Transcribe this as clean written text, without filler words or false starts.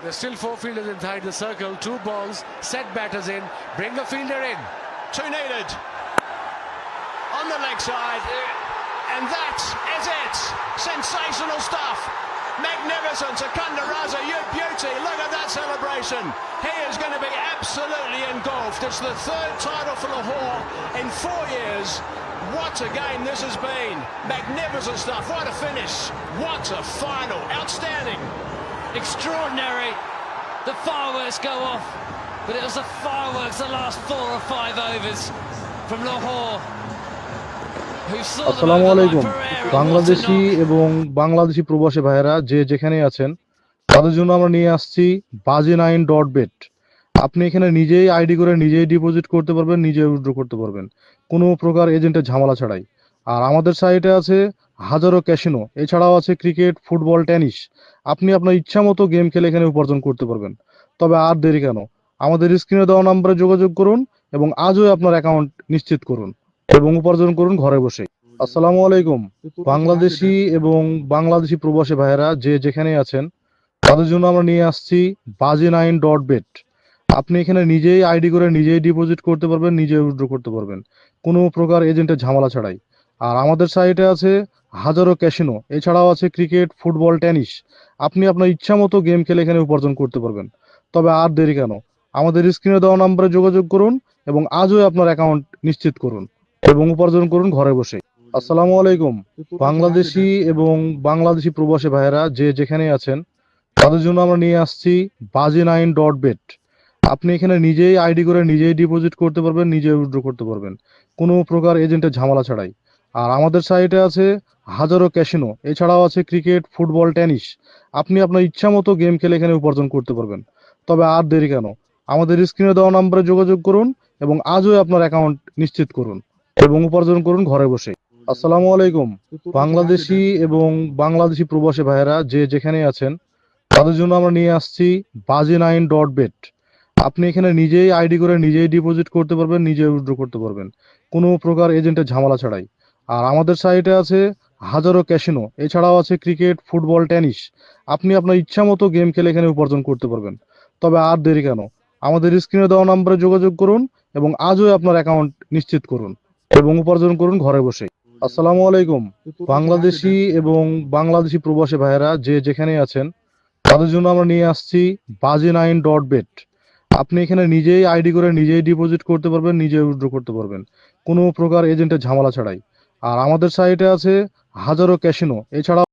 There's still four fielders inside the circle. Two balls, set batters in, bring the fielder in. Two needed on the leg side, and that is it. Sensational stuff. Magnificent. Secunda Raza, you beauty. Look at that celebration. He is going to be absolutely engulfed. It's the third title for Lahore in 4 years. What a game this has been. Magnificent stuff. What a finish. What a final. Outstanding. Extraordinary. The fireworks go off, but it was the fireworks the last 4 or 5 overs from Lahore. আসসালামু আলাইকুম বাংলাদেশি এবং বাংলাদেশি প্রবাসী ভাইয়েরা যে যেখানে আছেন তাদের জন্য আমরা নিয়ে আসছি bazi9.bet। আপনি এখানে নিজেই আইডি করে নিজেই ডিপোজিট করতে পারবেন, নিজেই উইথড্র করতে পারবেন কোনো প্রকার এজেন্টের ঝামেলা ছাড়াই। আর আমাদের সাইটে আছে হাজারো ক্যাসিনো, এছাড়াও আছে ক্রিকেট, ফুটবল, টেনিস। আপনি আপনার ইচ্ছা মতো গেম খেলে এখানে উপার্জন করতে পারবেন। তবে আর দেরি কেন, আমাদের স্ক্রিনে দেওয়া নম্বরে যোগাযোগ করুন এবং আজই আপনার অ্যাকাউন্ট নিশ্চিত করুন এবং উপার্জন করুন ঘরে বসে। আসসালামু আলাইকুম বাংলাদেশি এবং বাংলাদেশি প্রবাসী ভাইয়েরা যে যেখানে আছেন তাদের জন্য আমরা নিয়ে আসছি bazi9.bet। আপনি এখানে নিজেই আইডি করে নিজেই ডিপোজিট করতে পারবেন, নিজেই উইথড্র করতে পারবেন কোনো প্রকার এজেন্টের ঝামেলা ছাড়াই। আর আমাদের সাইটে আছে হাজারো ক্যাসিনো, এছাড়াও আছে ক্রিকেট, ফুটবল, টেনিস। আপনি আপনার ইচ্ছা মতো গেম খেলে এখানে উপার্জন করতে পারবেন। তবে আর দেরি কেন, আমাদের স্ক্রিনে দেওয়া নম্বরে যোগাযোগ করুন এবং আজই আপনার অ্যাকাউন্ট নিশ্চিত করুন এবং উপার্জন করুন ঘরে বসে। আসসালামু আলাইকুম বাংলাদেশি এবং বাংলাদেশি প্রবাসী ভাইয়েরা যে যেখানে আছেন তাদের জন্য আমরা নিয়ে আসছি bazi9.bet। আপনি এখানে নিজেই আইডি করে নিজেই ডিপোজিট করতে পারবেন, নিজেই উইথড্র করতে পারবেন কোনো প্রকার এজেন্টের ঝামেলা ছাড়াই। আর আমাদের সাইটে আছে হাজারো ক্যাসিনো, এছাড়াও আছে ক্রিকেট, ফুটবল, টেনিস। আপনি আপনার ইচ্ছা মতো গেম খেলে এখানে উপার্জন করতে পারবেন। তবে আর দেরি কেন, আমাদের স্ক্রিনে দেওয়া নম্বরে যোগাযোগ করুন এবং আজই আপনার অ্যাকাউন্ট নিশ্চিত করুন এবং উপার্জন করুন ঘরে বসে। আসসালামু আলাইকুম বাংলাদেশি এবং বাংলাদেশি প্রবাসী ভাইয়েরা যে যেখানে আছেন তাদের জন্য আমরা নিয়ে আসছি bazi9.bet। আপনি এখানে নিজেই আইডি করে নিজেই ডিপোজিট করতে পারবেন, নিজেই উইথড্র করতে পারবেন কোনো প্রকার এজেন্টের ঝামেলা ছাড়াই। আর আমাদের সাইটে আছে হাজারো ক্যাসিনো, এছাড়াও আছে ক্রিকেট, ফুটবল, টেনিস। আপনি আপনার ইচ্ছা মতো গেম খেলে এখানে উপার্জন করতে পারবেন। তবে আর দেরি কেন, আমাদের স্ক্রিনে দেওয়া নম্বরে যোগাযোগ করুন এবং আজই আপনার অ্যাকাউন্ট নিশ্চিত করুন এবং উপার্জন করুন ঘরে বসে। আসসালামু আলাইকুম বাংলাদেশি এবং বাংলাদেশি প্রবাসী ভাইয়েরা যে যেখানে আছেন তাদের জন্য আমরা নিয়ে আসছি bazi9.bet। আপনি এখানে নিজেই আইডি করে নিজেই ডিপোজিট করতে পারবেন, নিজেই উইথড্র করতে পারবেন কোনো প্রকার এজেন্টের ঝামেলা ছাড়াই। আর আমাদের সাইটে আছে হাজারো ক্যাসিনো, এছাড়াও